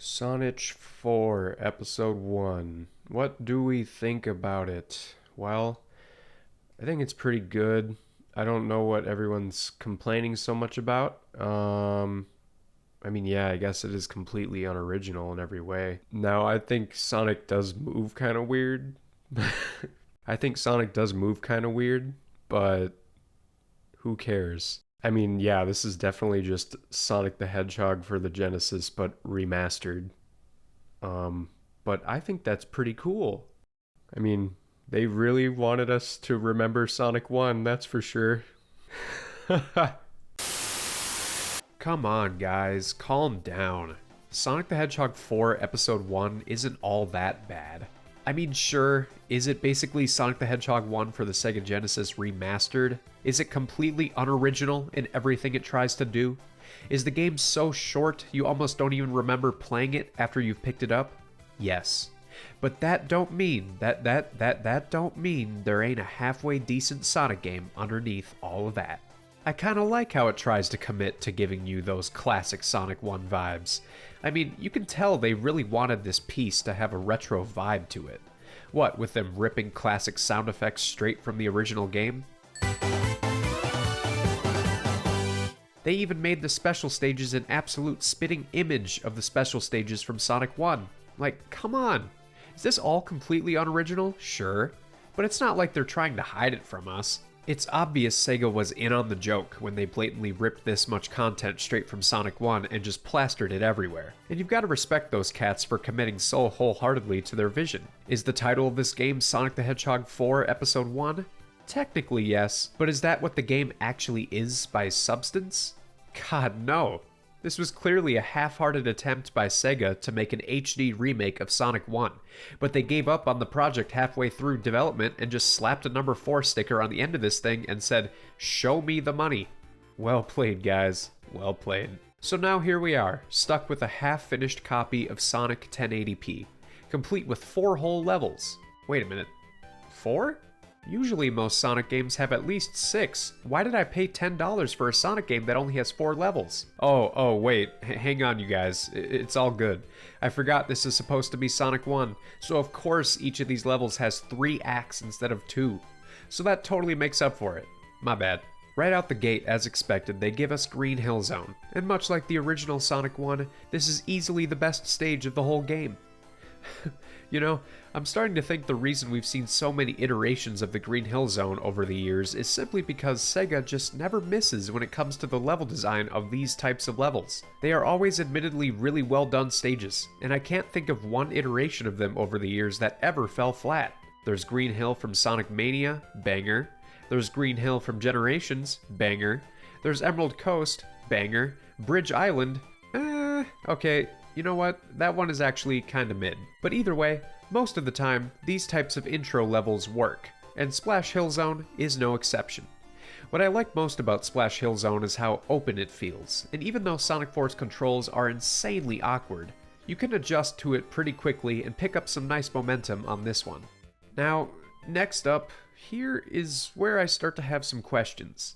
Sonic 4, Episode 1. What do we think about it? Well, I think it's pretty good. I don't know what everyone's complaining so much about. Yeah, I guess it is completely unoriginal in every way. Now, I think Sonic does move kind of weird. I think Sonic does move kind of weird, but who cares? Yeah, this is definitely just Sonic the Hedgehog for the Genesis, but remastered. Um, but I think that's pretty cool. I mean, they really wanted us to remember Sonic 1, that's for sure. Come on, guys, calm down. Sonic the Hedgehog 4 Episode 1 isn't all that bad. Sure, is it basically Sonic the Hedgehog 1 for the Sega Genesis remastered? Is it completely unoriginal in everything it tries to do? Is the game so short you almost don't even remember playing it after you've picked it up? Yes. But that don't mean that don't mean there ain't a halfway decent Sonic game underneath all of that. I kinda like how it tries to commit to giving you those classic Sonic 1 vibes. You can tell they really wanted this piece to have a retro vibe to it. What, with them ripping classic sound effects straight from the original game? They even made the special stages an absolute spitting image of the special stages from Sonic 1. Like, come on! Is this all completely unoriginal? Sure. But it's not like they're trying to hide it from us. It's obvious Sega was in on the joke when they blatantly ripped this much content straight from Sonic 1 and just plastered it everywhere. And you've got to respect those cats for committing so wholeheartedly to their vision. Is the title of this game Sonic the Hedgehog 4 Episode 1? Technically yes, but is that what the game actually is by substance? God, no. This was clearly a half-hearted attempt by Sega to make an HD remake of Sonic 1, but they gave up on the project halfway through development and just slapped a number 4 sticker on the end of this thing and said, "Show me the money." Well played, guys. Well played. So now here we are, stuck with a half-finished copy of Sonic 1080p, complete with 4 whole levels. Wait a minute. 4? Usually most Sonic games have at least 6. Why did I pay $10 for a Sonic game that only has 4 levels? Oh, wait. Hang on, you guys. It's all good. I forgot this is supposed to be Sonic 1, so of course each of these levels has 3 acts instead of 2. So that totally makes up for it. My bad. Right out the gate, as expected, they give us Green Hill Zone, and much like the original Sonic 1, this is easily the best stage of the whole game. You know, I'm starting to think the reason we've seen so many iterations of the Green Hill Zone over the years is simply because Sega just never misses when it comes to the level design of these types of levels. They are always admittedly really well done stages, and I can't think of one iteration of them over the years that ever fell flat. There's Green Hill from Sonic Mania, banger. There's Green Hill from Generations, banger. There's Emerald Coast, banger. Bridge Island, okay. You know what? That one is actually kinda mid. But either way, most of the time, these types of intro levels work, and Splash Hill Zone is no exception. What I like most about Splash Hill Zone is how open it feels, and even though Sonic 4's controls are insanely awkward, you can adjust to it pretty quickly and pick up some nice momentum on this one. Now, next up, here is where I start to have some questions.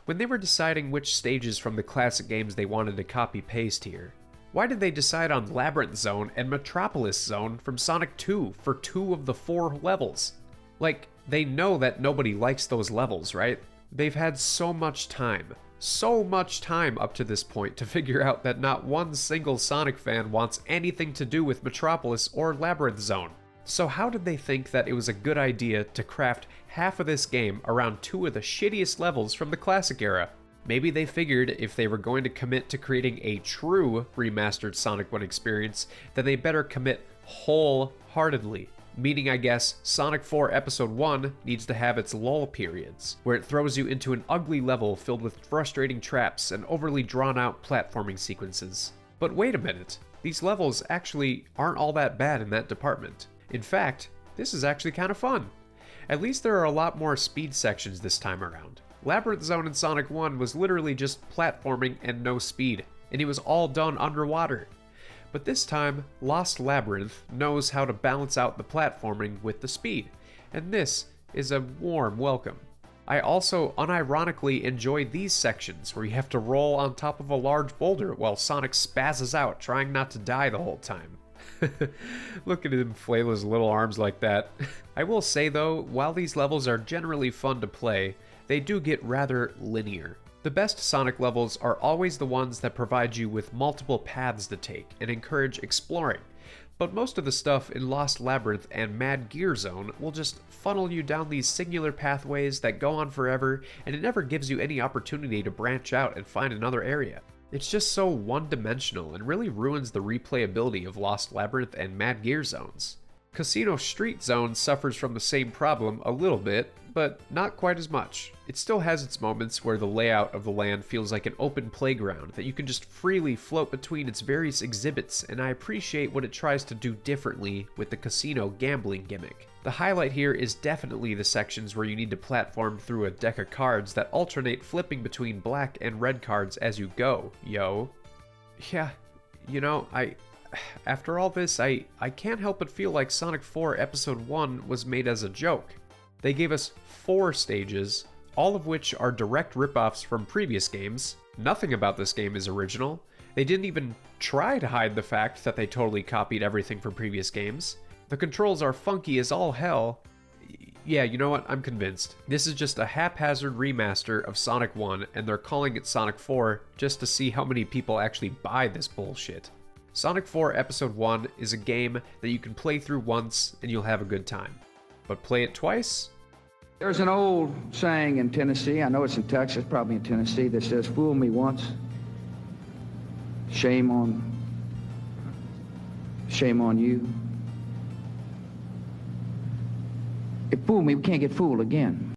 When they were deciding which stages from the classic games they wanted to copy-paste here, why did they decide on Labyrinth Zone and Metropolis Zone from Sonic 2 for 2 of the 4 levels? Like, they know that nobody likes those levels, right? They've had so much time up to this point to figure out that not one single Sonic fan wants anything to do with Metropolis or Labyrinth Zone. So how did they think that it was a good idea to craft half of this game around 2 of the shittiest levels from the classic era? Maybe they figured if they were going to commit to creating a true remastered Sonic 1 experience, then they better commit wholeheartedly. Meaning, I guess, Sonic 4 Episode 1 needs to have its lull periods, where it throws you into an ugly level filled with frustrating traps and overly drawn-out platforming sequences. But wait a minute, these levels actually aren't all that bad in that department. In fact, this is actually kind of fun. At least there are a lot more speed sections this time around. Labyrinth Zone in Sonic 1 was literally just platforming and no speed, and it was all done underwater. But this time, Lost Labyrinth knows how to balance out the platforming with the speed, and this is a warm welcome. I also unironically enjoy these sections where you have to roll on top of a large boulder while Sonic spazzes out, trying not to die the whole time. Look at him flail his little arms like that. I will say though, while these levels are generally fun to play, they do get rather linear. The best Sonic levels are always the ones that provide you with multiple paths to take and encourage exploring, but most of the stuff in Lost Labyrinth and Mad Gear Zone will just funnel you down these singular pathways that go on forever, and it never gives you any opportunity to branch out and find another area. It's just so one-dimensional and really ruins the replayability of Lost Labyrinth and Mad Gear Zones. Casino Street Zone suffers from the same problem a little bit, but not quite as much. It still has its moments where the layout of the land feels like an open playground that you can just freely float between its various exhibits, and I appreciate what it tries to do differently with the casino gambling gimmick. The highlight here is definitely the sections where you need to platform through a deck of cards that alternate flipping between black and red cards as you go, yo. Yeah, you know, after all this, I can't help but feel like Sonic 4 Episode 1 was made as a joke. They gave us 4 stages, all of which are direct ripoffs from previous games. Nothing about this game is original. They didn't even try to hide the fact that they totally copied everything from previous games. The controls are funky as all hell. Yeah, you know what? I'm convinced. This is just a haphazard remaster of Sonic 1, and they're calling it Sonic 4 just to see how many people actually buy this bullshit. Sonic 4 Episode 1 is a game that you can play through once and you'll have a good time. But play it twice? There's an old saying in Tennessee, I know it's in Texas, probably in Tennessee, that says, fool me once, shame on you. If fool me, we can't get fooled again.